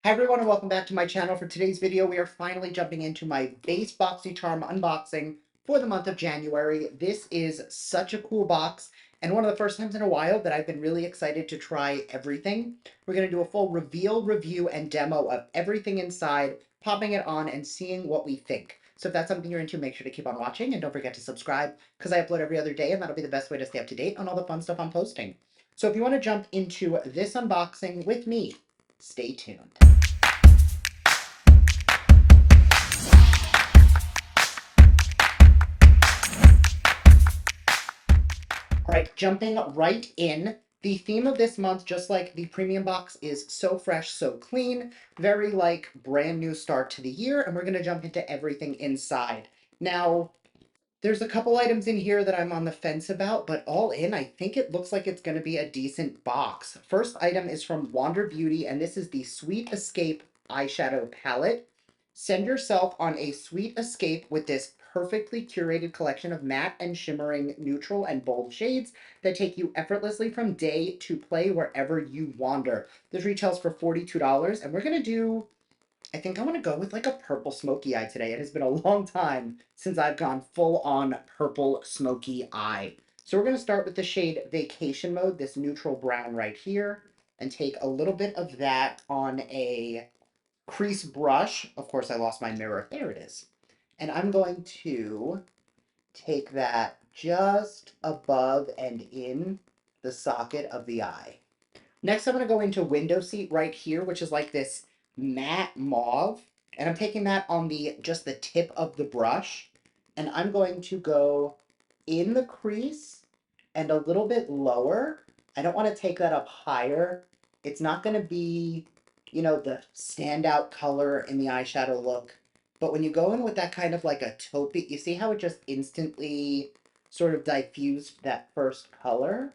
Hi everyone and welcome back to my channel. For today's video, we are finally jumping into my Base Boxycharm unboxing for the month of January. This is such a cool box and one of the first times in a while that I've been really excited to try everything. We're going to do a full reveal, review, and demo of everything inside, popping it on and seeing what we think. So if that's something you're into, make sure to keep on watching and don't forget to subscribe because I upload every other day and that'll be the best way to stay up to date on all the fun stuff I'm posting. So if you want to jump into this unboxing with me, stay tuned. All right, jumping right in. The theme of this month, just like the premium box, is so fresh, so clean, very like brand new start to the year, and we're going to jump into everything inside. Now, there's a couple items in here that I'm on the fence about, but all in, I think it looks like it's going to be a decent box. First item is from Wander Beauty, and this is the Sweet Escape eyeshadow palette. Send yourself on a sweet escape with this perfectly curated collection of matte and shimmering neutral and bold shades that take you effortlessly from day to play wherever you wander. This retails for $42, and we're going to do I think I want to go with like a purple smoky eye today. It has been a long time since I've gone full on purple smoky eye. So we're going to start with the shade Vacation Mode, this neutral brown right here, and take a little bit of that on a crease brush. Of course, I lost my mirror. There it is. And I'm going to take that just above and in the socket of the eye. Next, I'm going to go into window seat right here, which is like this matte mauve. And I'm taking that on just the tip of the brush. And I'm going to go in the crease and a little bit lower. I don't want to take that up higher. It's not going to be, the standout color in the eyeshadow look. But when you go in with that kind of like a taupey, you see how it just instantly sort of diffused that first color?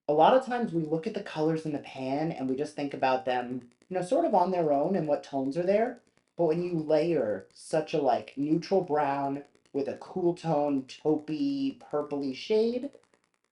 A lot of times we look at the colors in the pan and we just think about them, sort of on their own and what tones are there. But when you layer such a like neutral brown with a cool tone, taupey, purpley shade,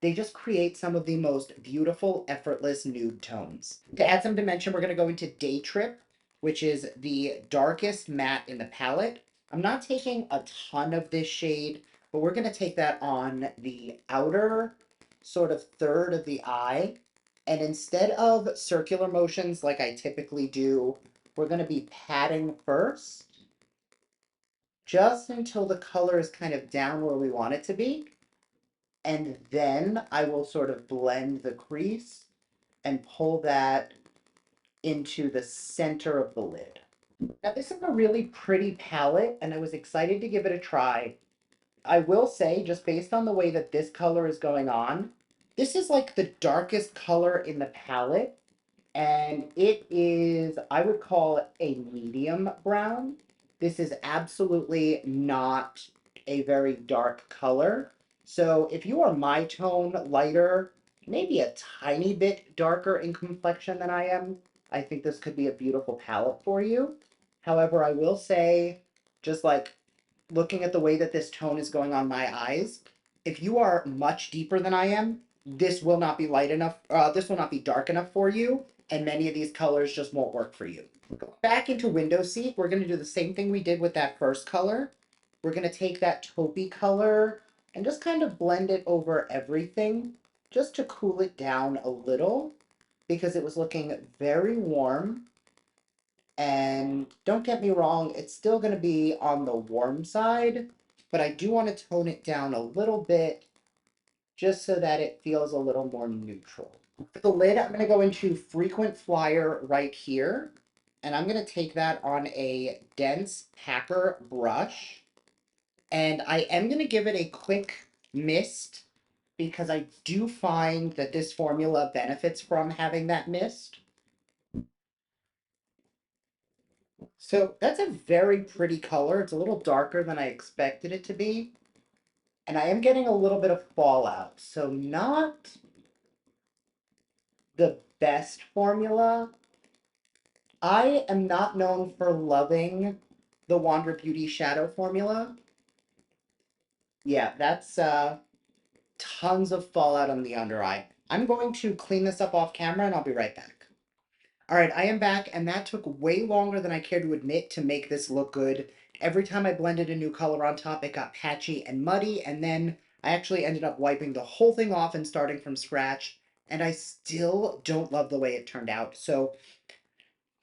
they just create some of the most beautiful, effortless nude tones. To add some dimension, we're going to go into Day Trip, which is the darkest matte in the palette. I'm not taking a ton of this shade, but we're going to take that on the outer sort of third of the eye. And instead of circular motions like I typically do, we're going to be patting first, just until the color is kind of down where we want it to be. And then I will sort of blend the crease and pull that into the center of the lid. Now, this is a really pretty palette, and I was excited to give it a try. I will say, just based on the way that this color is going on, this is like the darkest color in the palette, and it is, I would call it a medium brown. This is absolutely not a very dark color. So if you are my tone, lighter, maybe a tiny bit darker in complexion than I am, I think this could be a beautiful palette for you. However, I will say, just like looking at the way that this tone is going on my eyes, if you are much deeper than I am, this will not be light enough, this will not be dark enough for you, and many of these colors just won't work for you. Back into window seat, we're going to do the same thing we did with that first color. We're going to take that taupey color and just kind of blend it over everything, just to cool it down a little, because it was looking very warm. And don't get me wrong, it's still going to be on the warm side, but I do want to tone it down a little bit just so that it feels a little more neutral. For the lid, I'm going to go into Frequent Flyer right here, and I'm going to take that on a dense packer brush, and I am going to give it a quick mist because I do find that this formula benefits from having that mist. So that's a very pretty color. It's a little darker than I expected it to be. And I am getting a little bit of fallout. So not the best formula. I am not known for loving the Wander Beauty shadow formula. Yeah, that's tons of fallout on the under eye. I'm going to clean this up off camera and I'll be right back. All right, I am back, and that took way longer than I care to admit to make this look good. Every time I blended a new color on top, it got patchy and muddy, and then I actually ended up wiping the whole thing off and starting from scratch, and I still don't love the way it turned out. So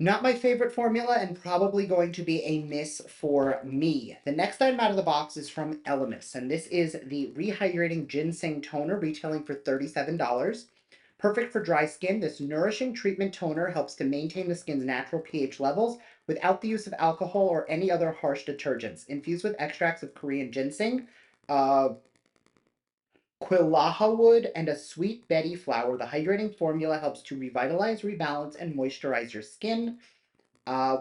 not my favorite formula and probably going to be a miss for me. The next item out of the box is from Elemis, and this is the Rehydrating Ginseng Toner, retailing for $37. Perfect for dry skin, this nourishing treatment toner helps to maintain the skin's natural pH levels without the use of alcohol or any other harsh detergents. Infused with extracts of Korean ginseng, uh, quillaha wood, and a sweet Betty flower, the hydrating formula helps to revitalize, rebalance, and moisturize your skin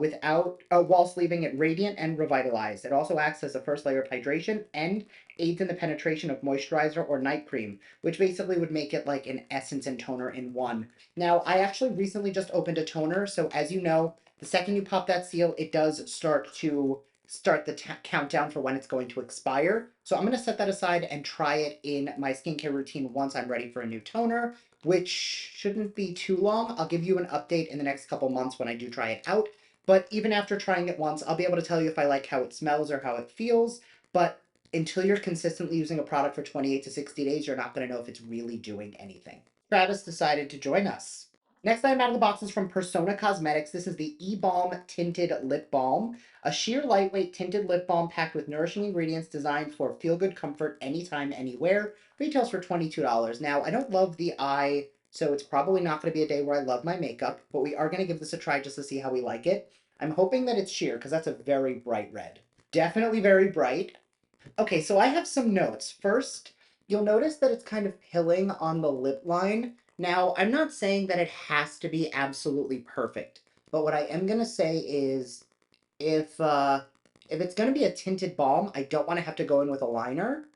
without whilst leaving it radiant and revitalized. It also acts as a first layer of hydration and aids in the penetration of moisturizer or night cream, which basically would make it like an essence and toner in one. Now, I actually recently just opened a toner, so as you know, the second you pop that seal, it does start the countdown for when it's going to expire. So I'm going to set that aside and try it in my skincare routine once I'm ready for a new toner, which shouldn't be too long. I'll give you an update in the next couple months when I do try it out. But even after trying it once, I'll be able to tell you if I like how it smells or how it feels. But until you're consistently using a product for 28 to 60 days, you're not going to know if it's really doing anything. Travis decided to join us. Next item out of the box is from Persona Cosmetics. This is the E-Balm Tinted Lip Balm, a sheer lightweight tinted lip balm packed with nourishing ingredients designed for feel-good comfort anytime, anywhere. Retails for $22. Now, I don't love the eye, so it's probably not going to be a day where I love my makeup, but we are going to give this a try just to see how we like it. I'm hoping that it's sheer, because that's a very bright red. Definitely very bright. Okay, so I have some notes. First, you'll notice that it's kind of pilling on the lip line. Now, I'm not saying that it has to be absolutely perfect, but what I am going to say is if it's going to be a tinted balm, I don't want to have to go in with a liner.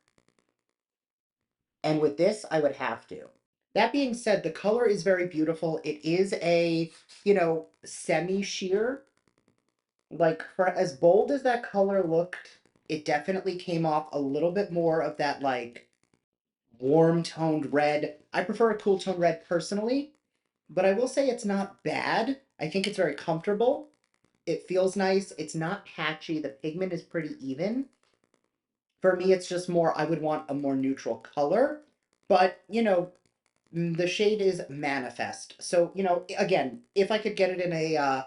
And with this, I would have to. That being said, the color is very beautiful. It is a, semi-sheer. Like, for as bold as that color looked, it definitely came off a little bit more of that, like, warm toned red. I prefer a cool toned red personally, but I will say it's not bad. I think it's very comfortable. It feels nice. It's not patchy. The pigment is pretty even. For me, it's just more, I would want a more neutral color. But, the shade is Manifest. So, again, if I could get it in a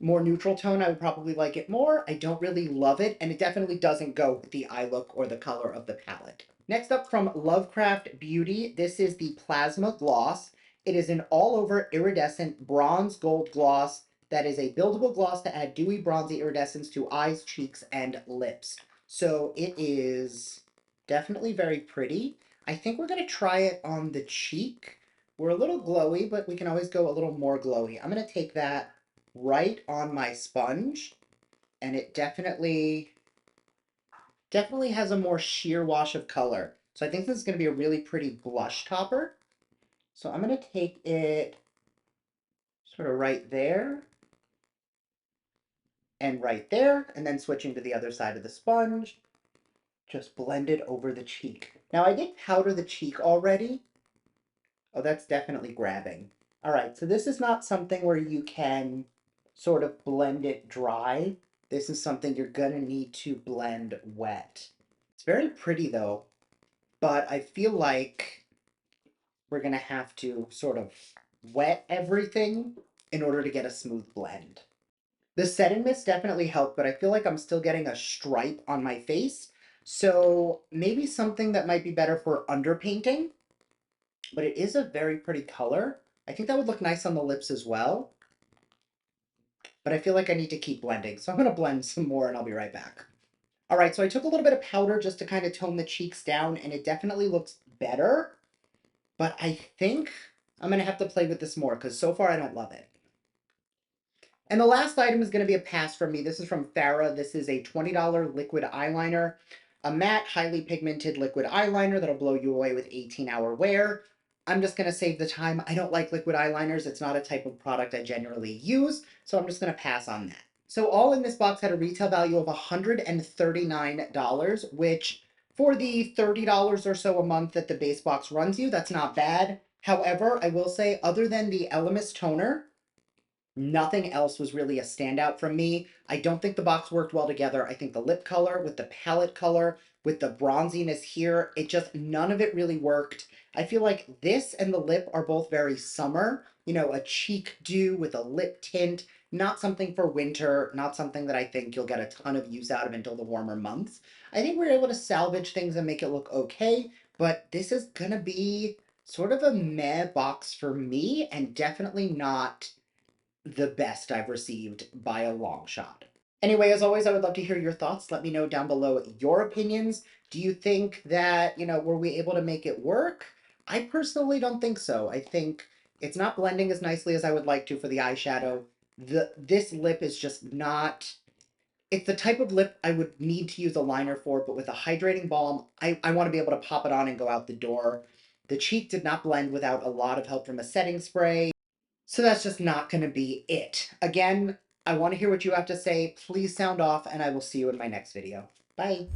more neutral tone, I would probably like it more. I don't really love it, and it definitely doesn't go with the eye look or the color of the palette. Next up from Lovecraft Beauty, this is the Plasma Gloss. It is an all-over iridescent bronze gold gloss that is a buildable gloss to add dewy bronzy iridescence to eyes, cheeks, and lips. So it is definitely very pretty. I think we're going to try it on the cheek. We're a little glowy, but we can always go a little more glowy. I'm going to take that right on my sponge, and it definitely has a more sheer wash of color. So I think this is going to be a really pretty blush topper. So I'm going to take it sort of right there and right there, and then switching to the other side of the sponge, just blend it over the cheek. Now I did powder the cheek already. Oh, that's definitely grabbing. All right, so this is not something where you can sort of blend it dry. This is something you're gonna need to blend wet. It's very pretty though, but I feel like we're gonna have to sort of wet everything in order to get a smooth blend. The set and mist definitely helped, but I feel like I'm still getting a stripe on my face. So maybe something that might be better for underpainting, but it is a very pretty color. I think that would look nice on the lips as well, but I feel like I need to keep blending. So I'm gonna blend some more and I'll be right back. All right, so I took a little bit of powder just to kind of tone the cheeks down, and it definitely looks better, but I think I'm gonna have to play with this more because so far I don't love it. And the last item is going to be a pass from me. This is from Farah. This is a $20 liquid eyeliner, a matte, highly pigmented liquid eyeliner that'll blow you away with 18-hour wear. I'm just going to save the time. I don't like liquid eyeliners. It's not a type of product I generally use, so I'm just going to pass on that. So all in this box had a retail value of $139, which for the $30 or so a month that the base box runs you, that's not bad. However, I will say, other than the Elemis toner, Nothing else was really a standout from me. I don't think the box worked well together. I think the lip color with the palette color, with the bronziness here, it just, none of it really worked. I feel like this and the lip are both very summer, you know, a cheek dew with a lip tint, not something for winter, not something that I think you'll get a ton of use out of until the warmer months. I think we're able to salvage things and make it look okay, but this is gonna be sort of a meh box for me and definitely not the best I've received by a long shot. Anyway, as always, I would love to hear your thoughts. Let me know down below your opinions. Do you think that, you know, were we able to make it work? I personally don't think so. I think it's not blending as nicely as I would like to for the eyeshadow. This lip is just not, it's the type of lip I would need to use a liner for, but with a hydrating balm, I want to be able to pop it on and go out the door. The cheek did not blend without a lot of help from a setting spray. So that's just not going to be it. Again, I want to hear what you have to say. Please sound off, and I will see you in my next video. Bye.